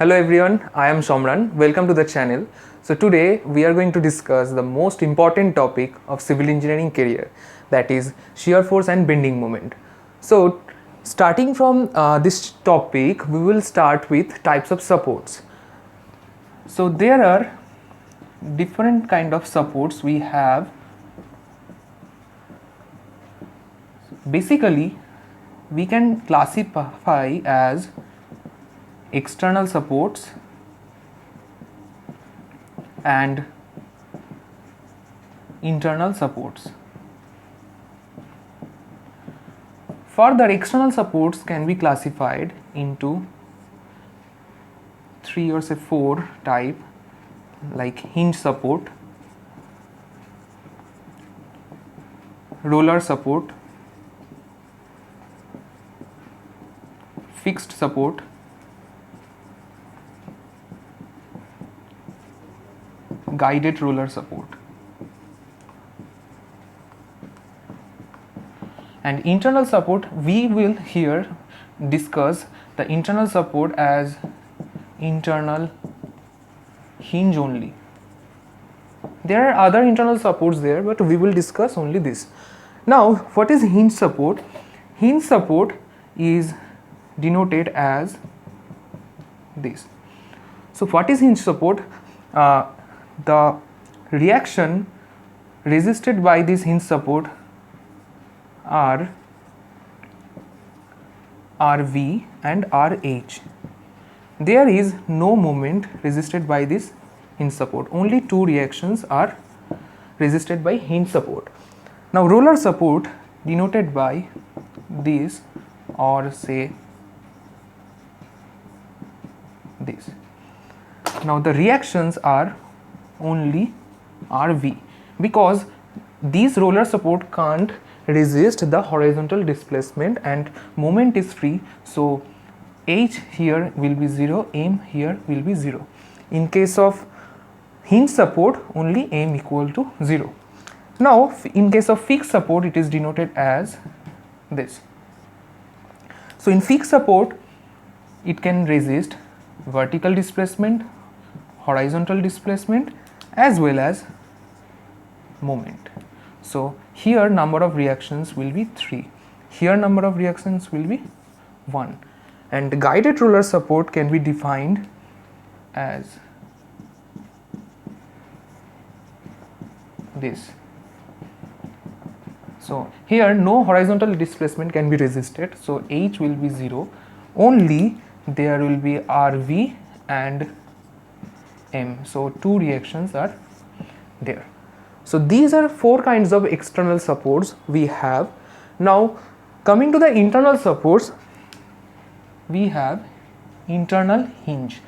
Hello everyone, I am Shomran. Welcome to the channel. So today we are going to discuss the most important topic of civil engineering career, that is shear force and bending moment. So starting from this topic, we will start with types of supports. So there are different kind of supports we have. Basically, we can classify as external supports and internal supports. Further, external supports can be classified into 3 or say 4 type, like hinge support, roller support, fixed support, guided roller support. And internal support, we will here discuss the internal support as internal hinge only. There are other internal supports there, but we will discuss only this. Now, what is hinge support? Hinge support is denoted as this. So what is hinge support? The reaction resisted by this hinge support are RV and RH. There is no moment resisted by this hinge support. Only 2 reactions are resisted by hinge support. Now roller support denoted by this or say this. Now the reactions are only RV because these roller support can't resist the horizontal displacement and moment is free, so H here will be 0, M here will be 0. In case of hinge support, only M equal to 0. Now in case of fixed support, it is denoted as this. So in fixed support, it can resist vertical displacement, horizontal displacement as well as moment. So here number of reactions will be 3, here number of reactions will be 1, and guided roller support can be defined as this. So here no horizontal displacement can be resisted, so H will be 0, only there will be RV and M, so 2 reactions are there. So these are 4 kinds of external supports we have. Now coming to the internal supports, we have internal hinge.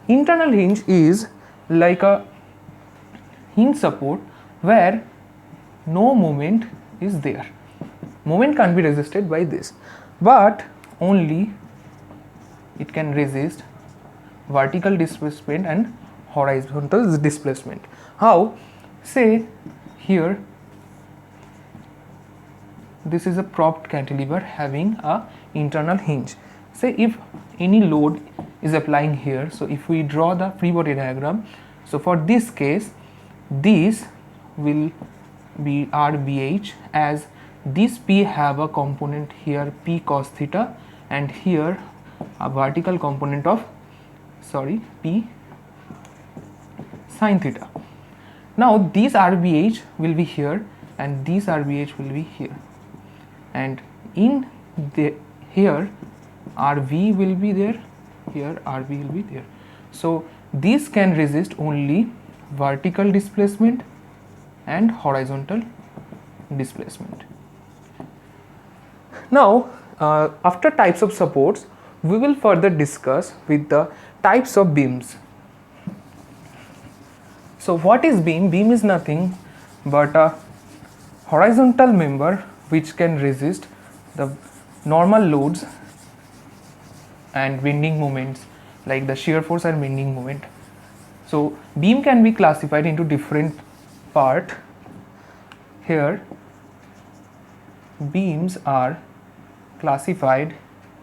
Internal hinge is like a hinge support where no moment is there. Moment can't be resisted by this, but only it can resist vertical displacement and horizontal displacement. How? Say here this is a propped cantilever having a internal hinge. Say if any load is applying here, so if we draw the free body diagram, so for this case this will be RBH, as this P have a component here P cos theta and here a vertical component of P sin theta. Now this RBH will be here and this RBH will be here, and in the here RV will be there, here RV will be there. So this can resist only vertical displacement and horizontal displacement. Now after types of supports, we will further discuss with the types of beams. So what is beam? Beam is nothing but a horizontal member which can resist the normal loads and bending moments like the shear force and bending moment. So beam can be classified into different part. Here beams are classified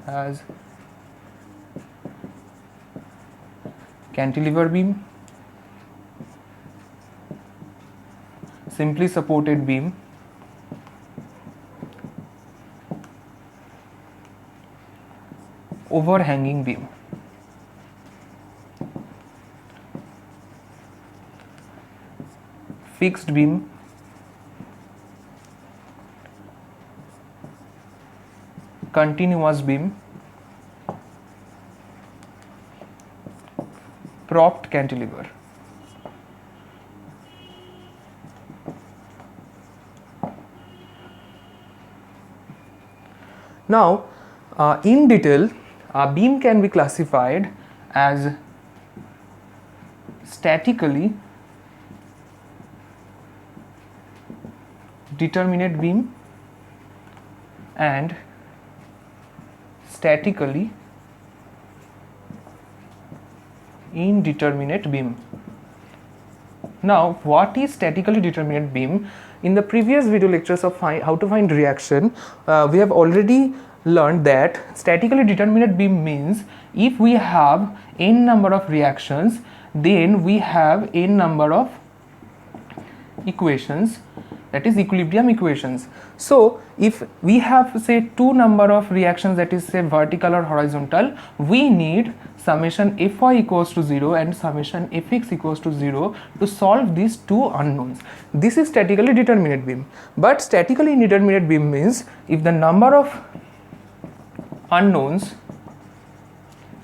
as cantilever beam, simply supported beam, overhanging beam. Fixed beam, continuous beam, propped cantilever. Now, in detail, a beam can be classified as statically determinate beam and statically indeterminate beam. Now, what is statically determinate beam? In the previous video lectures of how to find reaction, we have already learned that statically determinate beam means if we have n number of reactions, then we have n number of equations, that is equilibrium equations. So if we have say two number of reactions, that is say vertical or horizontal, we need summation fy equals to 0 and summation fx equals to 0 to solve these two unknowns. This is statically determinate beam. But statically indeterminate beam means if the number of unknowns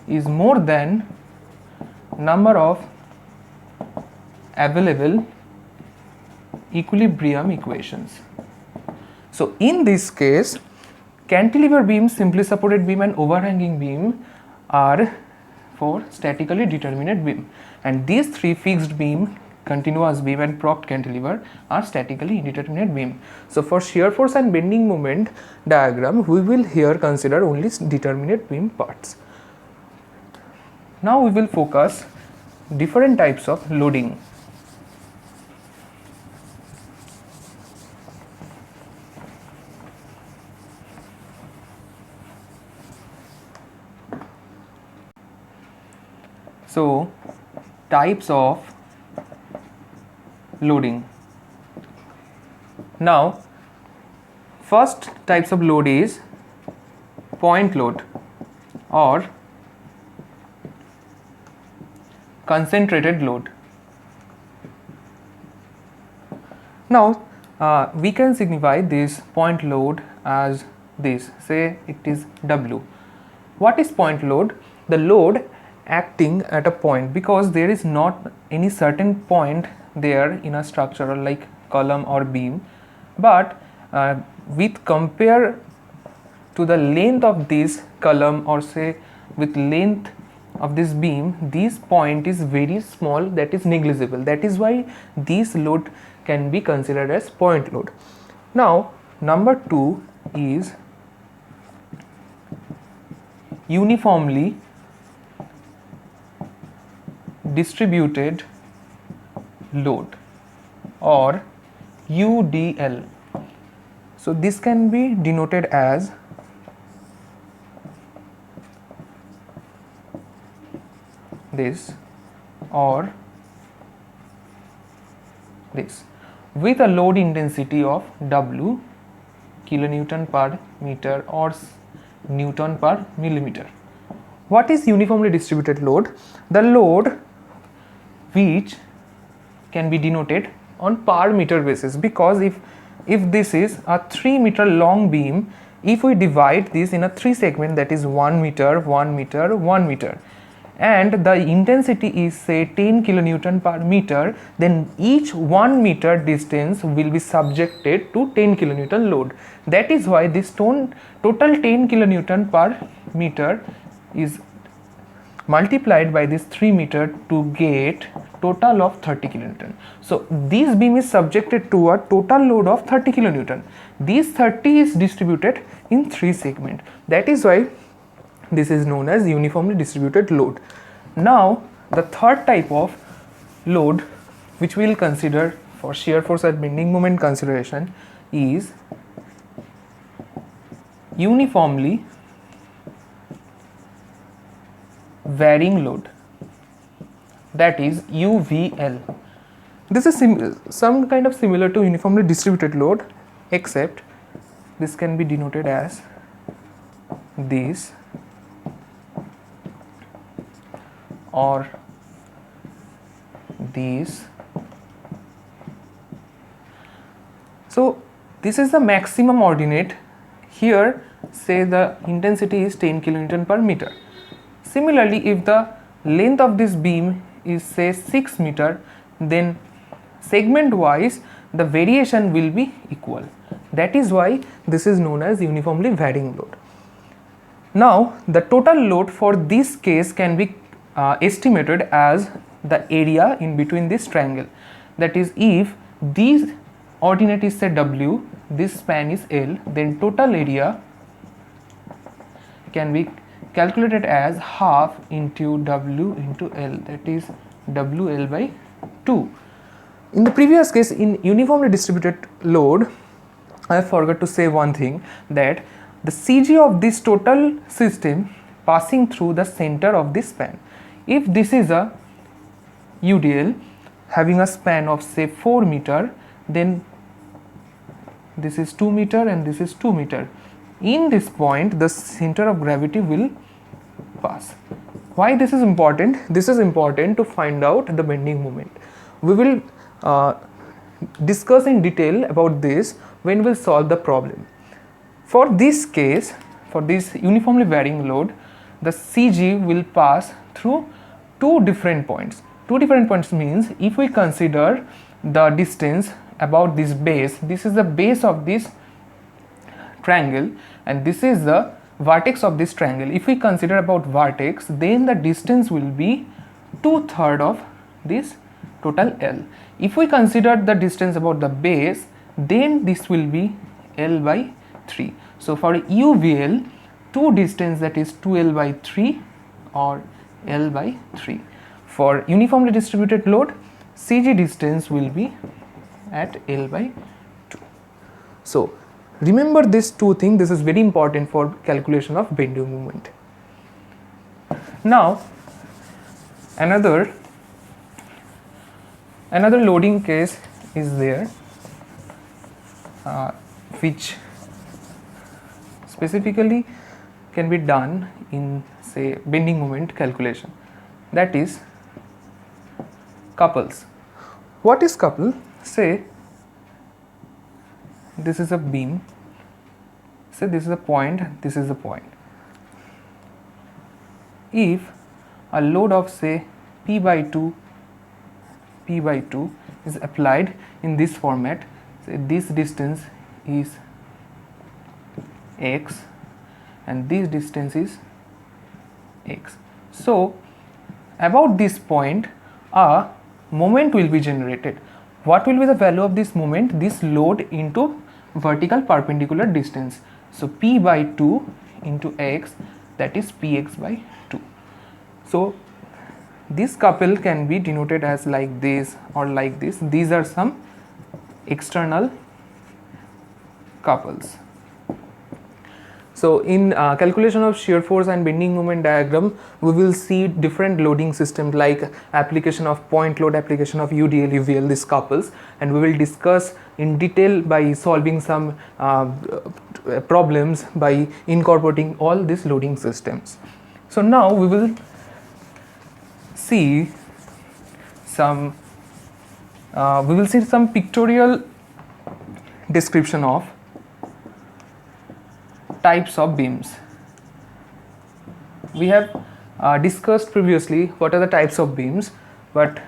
is more than number of available equilibrium equations. So in this case, cantilever beam, simply supported beam and overhanging beam are for statically determinate beam, and these three, fixed beam, continuous beam and propped cantilever, are statically indeterminate beam. So for shear force and bending moment diagram, we will here consider only determinate beam parts. Now we will focus different types of loading. So, types of loading. Now, first types of load is point load or concentrated load. Now, we can signify this point load as this, say it is W. What is point load? The load acting at a point, because there is not any certain point there in a structure like column or beam, but with compare to the length of this column or say with length of this beam, this point is very small, that is negligible. That is why this load can be considered as point load. Now number 2 is uniformly distributed load or UDL. So this can be denoted as this or this, with a load intensity of W kilonewton per meter or Newton per millimeter. What is uniformly distributed load? The load which can be denoted on per meter basis, because if this is a 3 meter long beam, if we divide this in a 3 segment, that is 1 meter, 1 meter, 1 meter, and the intensity is say 10 kilonewton per meter, then each 1 meter distance will be subjected to 10 kilonewton load. That is why this total 10 kilonewton per meter is multiplied by this 3 meter to get total of 30 kilonewton. So this beam is subjected to a total load of 30 kilonewton. This 30 is distributed in 3 segments. That is why this is known as uniformly distributed load. Now the third type of load which we will consider for shear force and bending moment consideration is uniformly varying load. that is UVL. This is some kind of similar to uniformly distributed load, except this can be denoted as this or these. So this is the maximum ordinate. Here say the intensity is 10 kilonewton per meter. Similarly, if the length of this beam is say 6 meter, then segment wise the variation will be equal. That is why this is known as uniformly varying load. Now the total load for this case can be estimated as the area in between this triangle. That is, if these ordinate is say W, this span is L, then total area can be calculated as half into W into L, that is WL by 2. In the previous case, in uniformly distributed load, I forgot to say one thing, that the CG of this total system passing through the center of this span. If this is a UDL having a span of say 4 meter, then this is 2 meter and this is 2 meter. In this point, the center of gravity will pass. Why this is important? This is important to find out the bending moment. We will discuss in detail about this when we will solve the problem. For this case, for this uniformly varying load, the CG will pass through two different points. Two different points means, if we consider the distance about this base, this is the base of this triangle and this is the vertex of this triangle. If we consider about vertex, then the distance will be 2/3 of this total L. If we consider the distance about the base, then this will be L by 3. So for UVL, two distance, that is 2L by 3 or L by 3. For uniformly distributed load, CG distance will be at L by 2. So remember these two things. This is very important for calculation of bending moment. Now another loading case is there, which specifically can be done in say bending moment calculation, that is couples. What is couple? Say this is a beam, say this is a point, this is a point. If a load of say P by 2 is applied in this format, say this distance is x and this distance is x. So about this point a moment will be generated. What will be the value of this moment? This load into vertical perpendicular distance. So P by 2 into x, that is Px by 2. So this couple can be denoted as like this or like this. These are some external couples. So in calculation of shear force and bending moment diagram, we will see different loading systems like application of point load, application of UDL, UVL, these couples, and we will discuss in detail by solving some problems by incorporating all these loading systems. So now we will see some pictorial description of types of beams. We have discussed previously what are the types of beams, but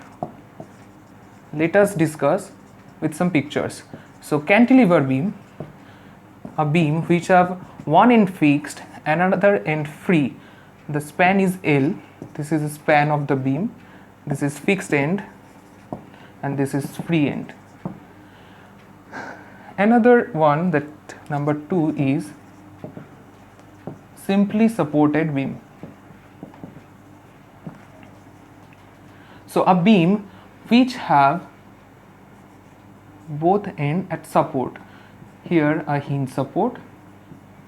let us discuss with some pictures. So cantilever beam, a beam which have one end fixed and another end free. The span is L. This is the span of the beam. This is fixed end and this is free end. Another one, that number 2, is simply supported beam. So a beam which have both end at support. Here a hinge support,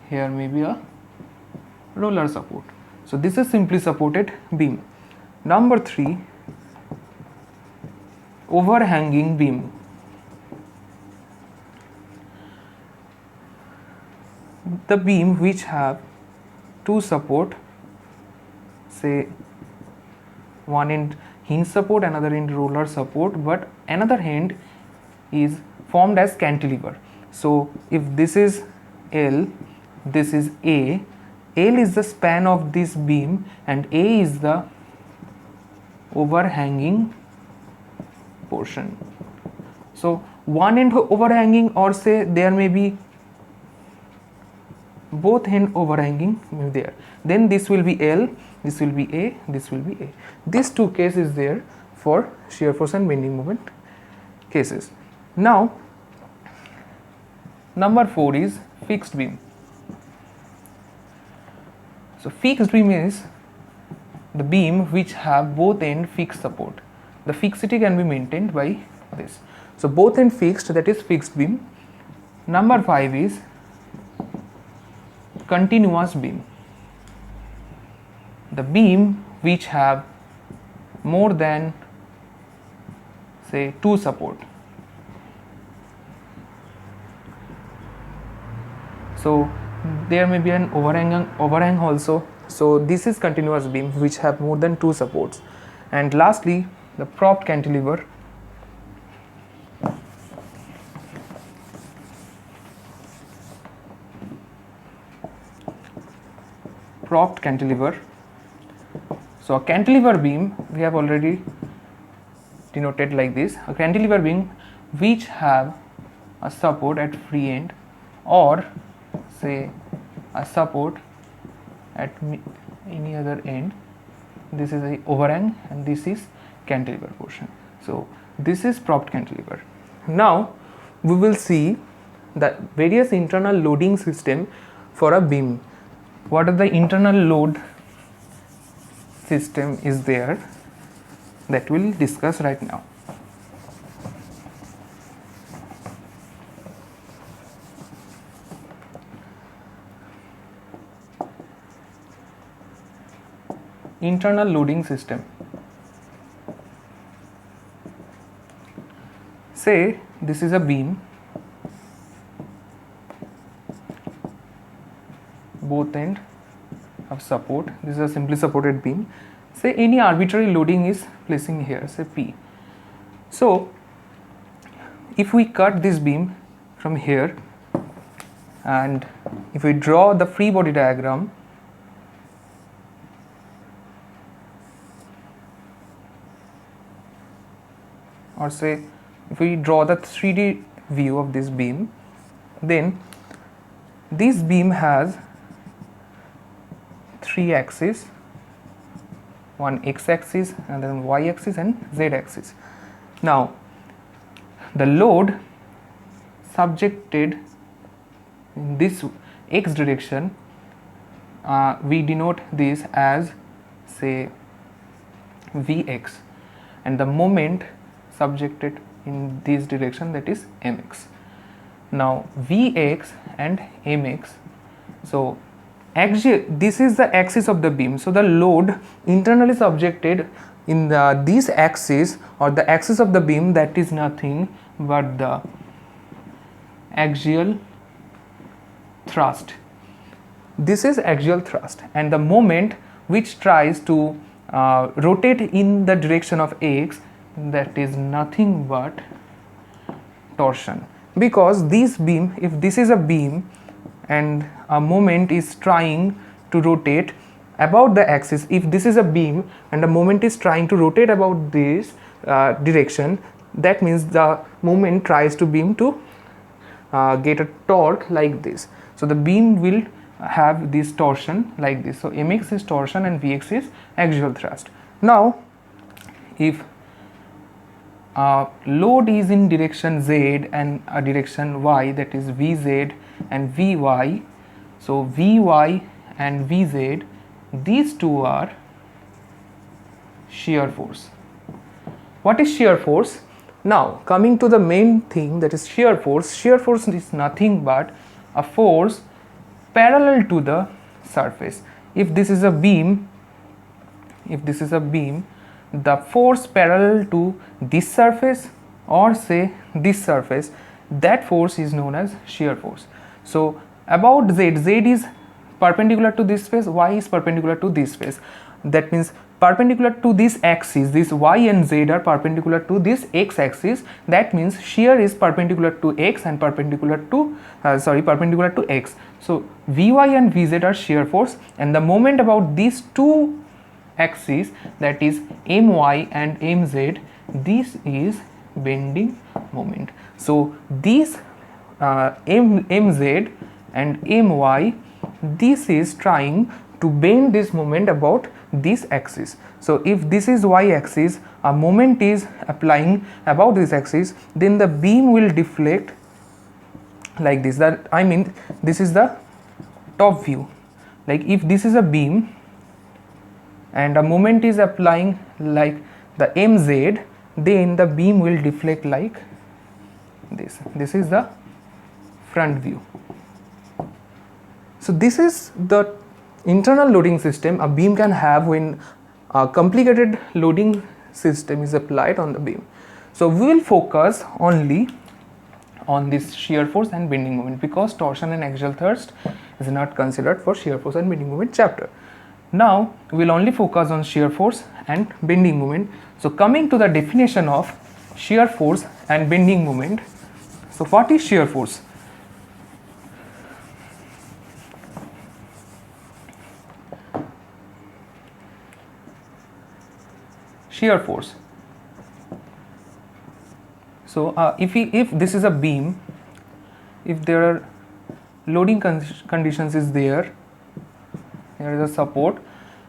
here maybe a roller support. So this is simply supported beam. Number 3 overhanging beam. The beam which have two support, say one end hinge support, another end roller support, but another end is formed as cantilever. So if this is L, this is A, L is the span of this beam and A is the overhanging portion. So one end overhanging, or say there may be both end overhanging there, then this will be L, this will be A, this will be A. These two cases there for shear force and bending moment cases. Now number 4 is fixed beam. So fixed beam is the beam which have both end fixed support. The fixity can be maintained by this. So both end fixed, that is fixed beam. Number 5 is continuous beam. The beam which have more than, say, 2 support. So there may be an overhang also. So this is continuous beam which have more than 2 supports. And lastly, the propped cantilever. Propped cantilever. So a cantilever beam we have already denoted like this. A cantilever beam which have a support at free end, or say a support at any other end. This is a overhang and this is cantilever portion. So this is propped cantilever. Now we will see the various internal loading system for a beam. What are the internal load system is there, that we'll discuss right now. Internal loading system. Say this is a beam, both end of support. This is a simply supported beam. Say any arbitrary loading is placing here, say P. So if we cut this beam from here and if we draw the free body diagram, or say if we draw the 3D view of this beam, then this beam has 3 axes, one x-axis and then y-axis and z-axis. Now the load subjected in this x direction, we denote this as, say, Vx, and the moment subjected in this direction, that is Mx. Now Vx and Mx, so this is the axis of the beam, so the load internally subjected in this axis or the axis of the beam, that is nothing but the axial thrust. This is axial thrust, and the moment which tries to rotate in the direction of x, that is nothing but torsion. Because this beam, if this is a beam and a moment is trying to rotate about the axis, if this is a beam and the moment is trying to rotate about this direction, that means the moment tries to beam to get a torque like this. So the beam will have this torsion like this. So Mx is torsion and Vx is axial thrust. Now if load is in direction z and a direction y, that is Vz and Vy, so Vy and Vz, these two are shear force. What is shear force? Now coming to the main thing, that is shear force. Shear force is nothing but a force parallel to the surface. If this is a beam, the force parallel to this surface or say this surface, that force is known as shear force. So about z, z is perpendicular to this face, y is perpendicular to this face. That means perpendicular to this axis, this y and z are perpendicular to this x axis. That means shear is perpendicular to x and perpendicular to perpendicular to x. So Vy and Vz are shear force, and the moment about these two axes, that is My and Mz, this is bending moment. So these Mz and My, this is trying to bend this moment about this axis. So if this is y axis, a moment is applying about this axis, then the beam will deflect like this. That I mean, this is the top view. Like if this is a beam and a moment is applying like the Mz, then the beam will deflect like this. This is the front view. So this is the internal loading system a beam can have when a complicated loading system is applied on the beam. So we will focus only on this shear force and bending moment, because torsion and axial thrust is not considered for shear force and bending moment chapter. Now we will only focus on shear force and bending moment. So coming to the definition of shear force and bending moment. So what is shear force? Shear force. So if this is a beam, if there are loading conditions is there is a support,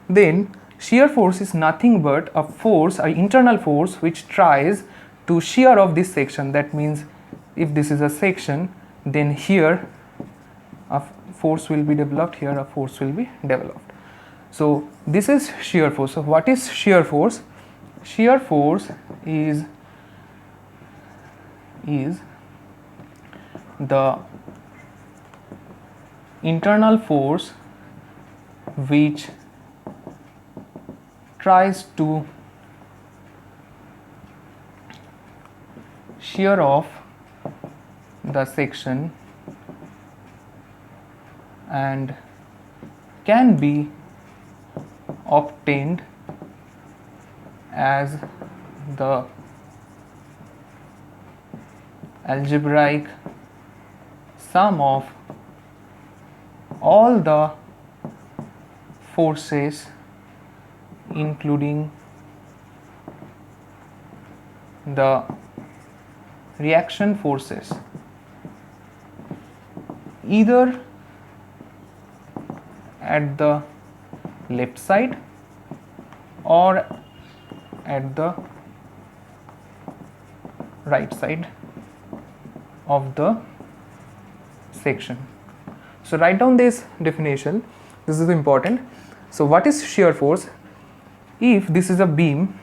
then shear force is nothing but a force, an internal force which tries to shear off this section. That means if this is a section, then here a force will be developed, here a force will be developed. So this is shear force. So what is shear force? Shear force is the internal force which tries to shear off the section and can be obtained as the algebraic sum of all the forces including the reaction forces either at the left side or at the right side of the section. So write down this definition, this is important. So what is shear force? If this is a beam,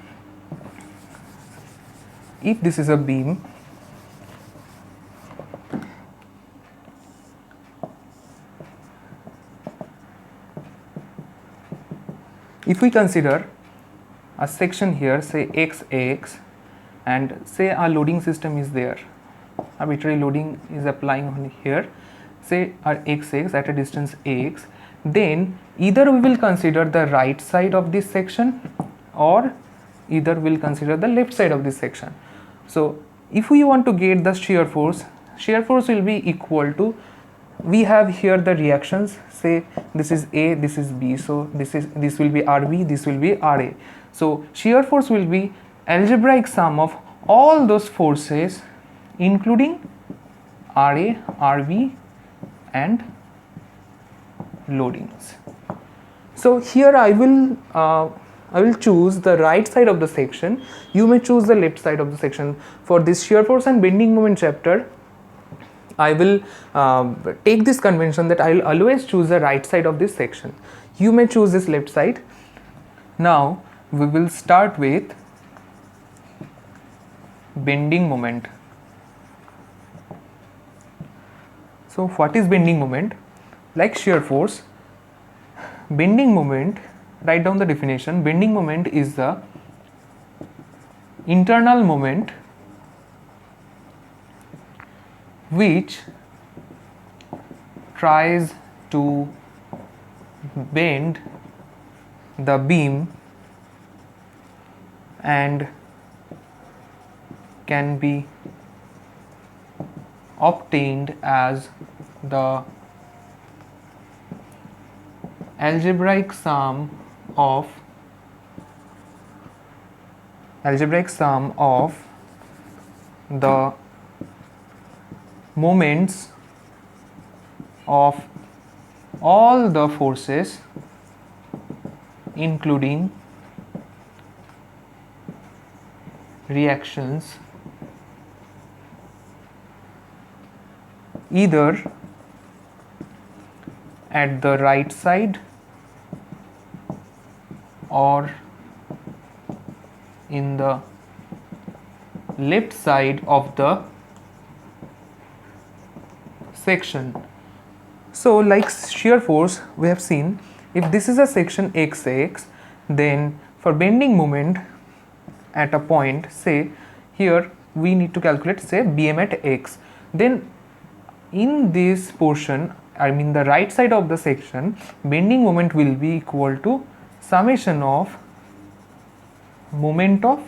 if we consider a section here, say XX, and say our loading system is there, arbitrary loading is applying on here, say our XX at a distance AX, then either we will consider the right side of this section or either we will consider the left side of this section. So if we want to get the shear force will be equal to, we have here the reactions, say this is A, this is B, so this will be RB, this will be RA. So shear force will be algebraic sum of all those forces including RA, RB and loadings. So here I will choose the right side of the section, you may choose the left side of the section. For this shear force and bending moment chapter, I will take this convention that I will always choose the right side of this section. You may choose this left side. Now we will start with bending moment. So what is bending moment? Like shear force, bending moment, write down the definition. Bending moment is the internal moment which tries to bend the beam and can be obtained as the algebraic sum of the moments of all the forces including reactions either at the right side or in the left side of the section. So like shear force, we have seen if this is a section XX, then for bending moment at a point, say here we need to calculate say Bm at X, then in this portion, I mean the right side of the section, bending moment will be equal to summation of moment of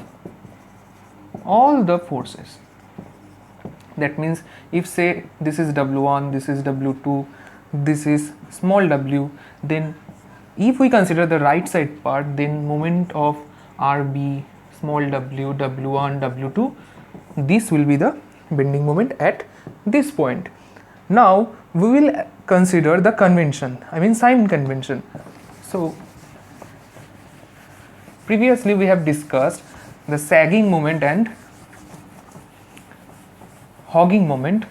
all the forces. That means if say this is W1, this is W2, this is small w, then if we consider the right side part, then moment of RB, small w, W1, W2, this will be the bending moment at this point. Now we will consider the convention, I mean sign convention. So previously we have discussed the sagging moment and hogging moment.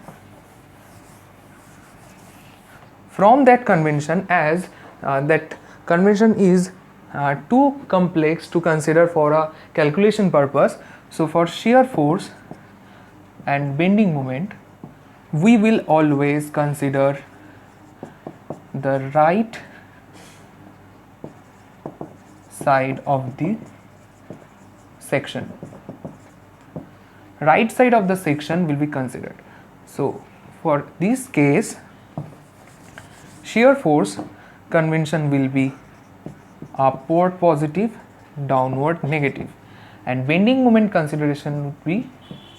From that convention, as that convention is too complex to consider for a calculation purpose, so for shear force and bending moment we will always consider the right side of the section. Right side of the section will be considered. So for this case, shear force convention will be upward positive, downward negative, and bending moment consideration would be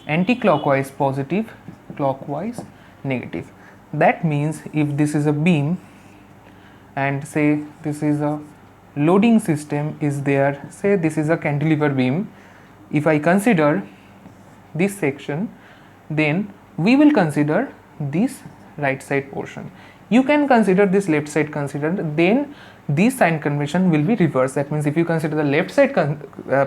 anti-clockwise positive, clockwise negative. That means if this is a beam and say this is a loading system is there, say this is a cantilever beam, if I consider this section, then we will consider this right side portion. You can consider this left side considered, then this sign convention will be reversed. That means if you consider the left side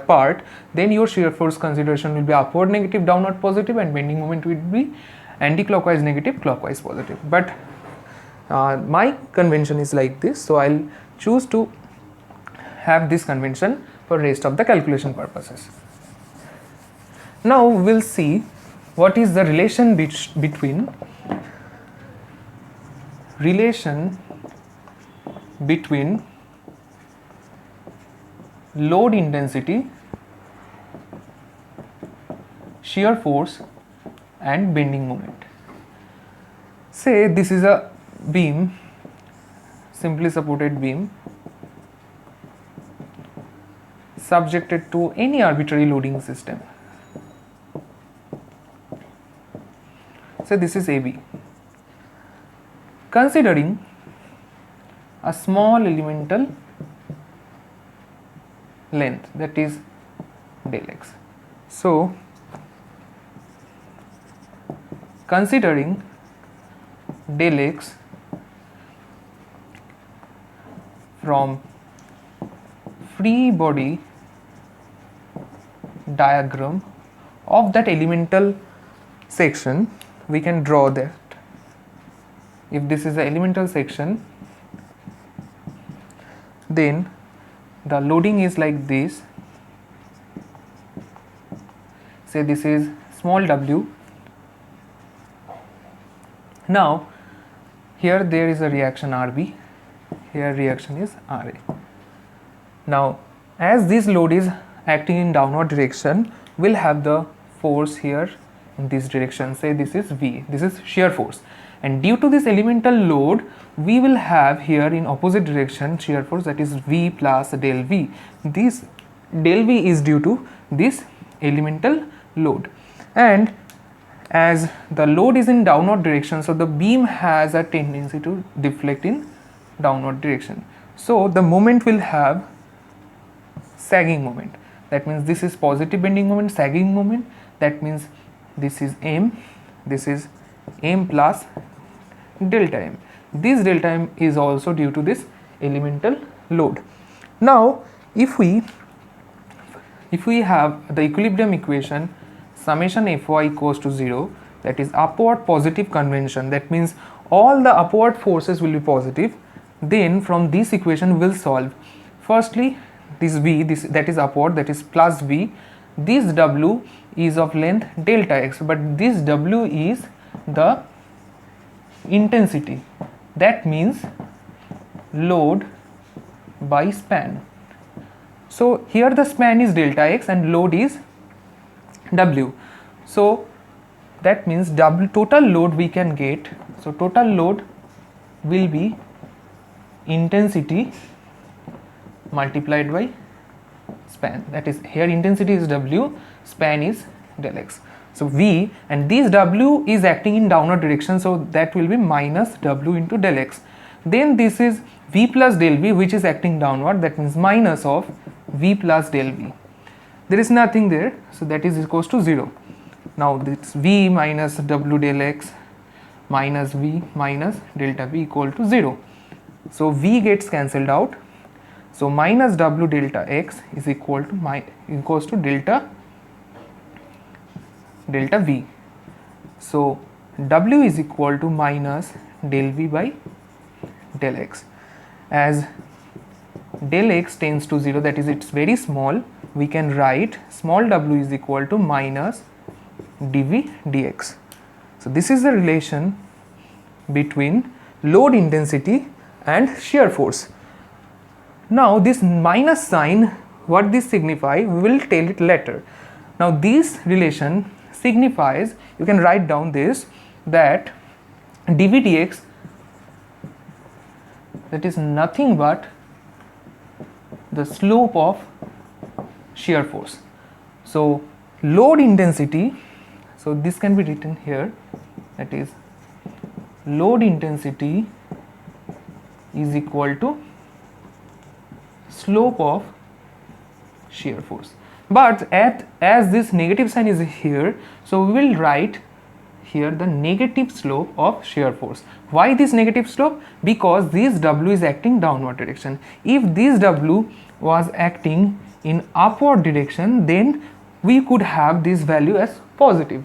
part, then your shear force consideration will be upward negative, downward positive, and bending moment will be anti-clockwise negative, clockwise positive. But my convention is like this, so I'll choose to have this convention for rest of the calculation purposes. Now we'll see what is the relation between load intensity, shear force and bending moment. Say this is a beam, simply supported beam subjected to any arbitrary loading system. Say this is AB. Considering a small elemental length, that is del x. So considering del x from free body diagram of that elemental section, we can draw that. If this is the elemental section, then the loading is like this. Say this is small w. Now here there is a reaction RB, here reaction is RA. Now as this load is acting in downward direction, will have the force here in this direction. Say this is V, this is shear force, and due to this elemental load we will have here in opposite direction shear force, that is V plus del V. This del V is due to this elemental load, and as the load is in downward direction, so the beam has a tendency to deflect in downward direction. So the moment will have sagging moment. That means this is positive bending moment, sagging moment. That means this is M, this is M plus delta M. This delta M is also due to this elemental load. Now if we have the equilibrium equation summation Fy equals to 0, that is upward positive convention, that means all the upward forces will be positive, then from this equation we will solve. Firstly, this V, that is upward, that is plus V, this W is of length delta x, but this W is the intensity, that means load by span. So here the span is delta x and load is W. So that means total load we can get. So total load will be intensity multiplied by span, that is here intensity is W, span is del x. So V, and this W is acting in downward direction, so that will be minus W into del x. Then this is V plus del V, which is acting downward, that means minus of V plus del V. There is nothing there, so that is equals to 0. Now this V minus W del x minus V minus delta V equal to 0. So V gets cancelled out. So minus W delta x is equal to delta V. So W is equal to minus del V by del x. As del x tends to 0, that is it's very small, we can write small w is equal to minus dV dx. So this is the relation between load intensity and shear force. Now this minus sign, what this signifies, we will tell it later. Now this relation signifies, you can write down this, that dV dx, that is nothing but the slope of shear force. So load intensity, so this can be written here, that is load intensity is equal to slope of shear force. But as this negative sign is here, so we will write here the negative slope of shear force. Why this negative slope? Because this W is acting downward direction. If this W was acting in upward direction, then we could have this value as positive.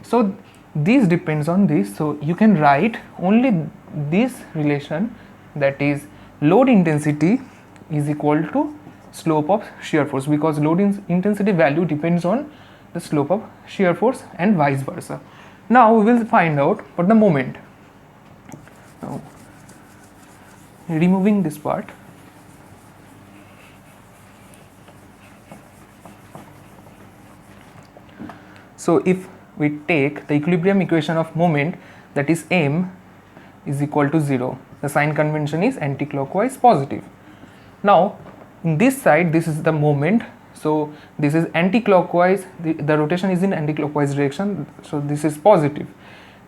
So this depends on this. So you can write only this relation, that is load intensity is equal to slope of shear force, because load intensity value depends on the slope of shear force and vice versa. Now we will find out for the moment. Now, removing this part. So if we take the equilibrium equation of moment, that is M is equal to 0, the sign convention is anti-clockwise positive. Now in this side, this is the moment, so this is anti-clockwise, the rotation is in anti-clockwise direction, so this is positive.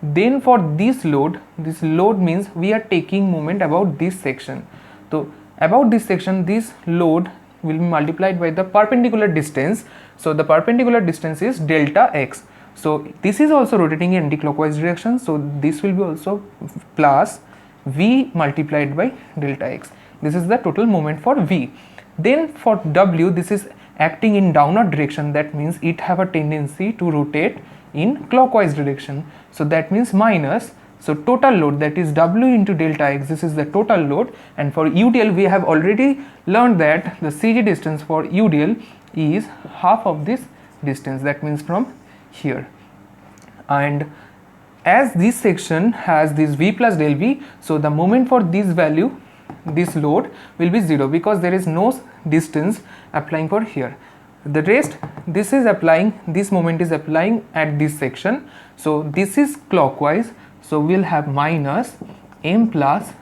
Then for this load means we are taking moment about this section. So about this section, this load will be multiplied by the perpendicular distance. So the perpendicular distance is delta x. So this is also rotating in anti-clockwise direction, so this will be also plus V multiplied by delta x. This is the total moment for V. Then for W, this is acting in downward direction, that means it have a tendency to rotate in clockwise direction. So that means minus, so total load, that is W into delta x, this is the total load. And for UDL, we have already learned that the CG distance for UDL is half of this distance, that means from here. And as this section has this V plus del V, so the moment for this value, this load will be 0, because there is no distance applying for here. The rest, this is applying, this moment is applying at this section, so this is clockwise, so we'll have minus m plus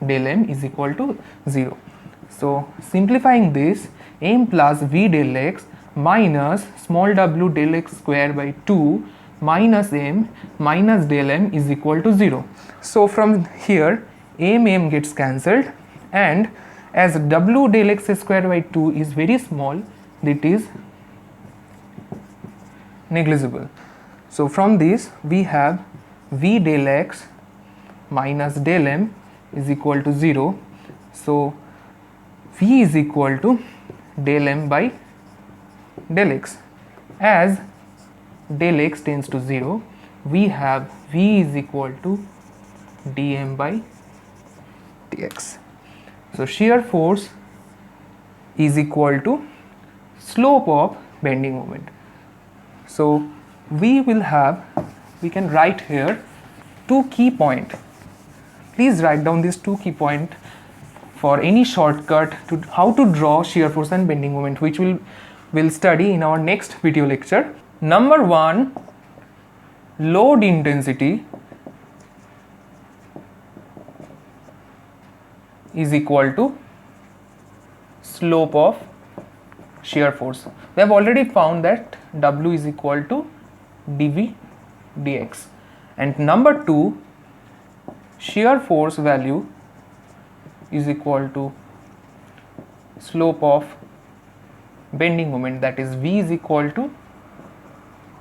del m is equal to 0. So simplifying this, m plus v del x minus small w del x square by 2 minus m minus del m is equal to 0. So from here m gets cancelled, and as w del x square by 2 is very small, that is negligible. So from this we have v del x minus del m is equal to 0. So v is equal to del m by del x. As del x tends to 0, we have v is equal to dm by dx. So shear force is equal to slope of bending moment. So we can write here two key points. Please write down these two key points for any shortcut to how to draw shear force and bending moment, which we'll study in our next video lecture. Number 1, load intensity is equal to slope of shear force. We have already found that W is equal to dV dx. And number 2, shear force value is equal to slope of bending moment, that is V is equal to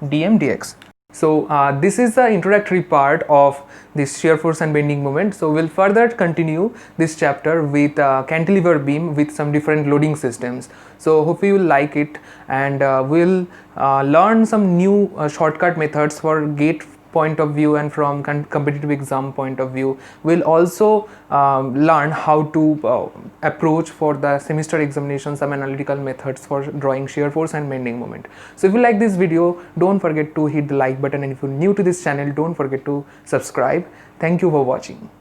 dm dx. So this is the introductory part of this shear force and bending moment. So we'll further continue this chapter with cantilever beam with some different loading systems. So hope you will like it, and we'll learn some new shortcut methods for gate point of view and from competitive exam point of view. We'll also learn how to approach for the semester examination some analytical methods for drawing shear force and bending moment. So if you like this video, don't forget to hit the like button, and if you're new to this channel, don't forget to subscribe. Thank you for watching.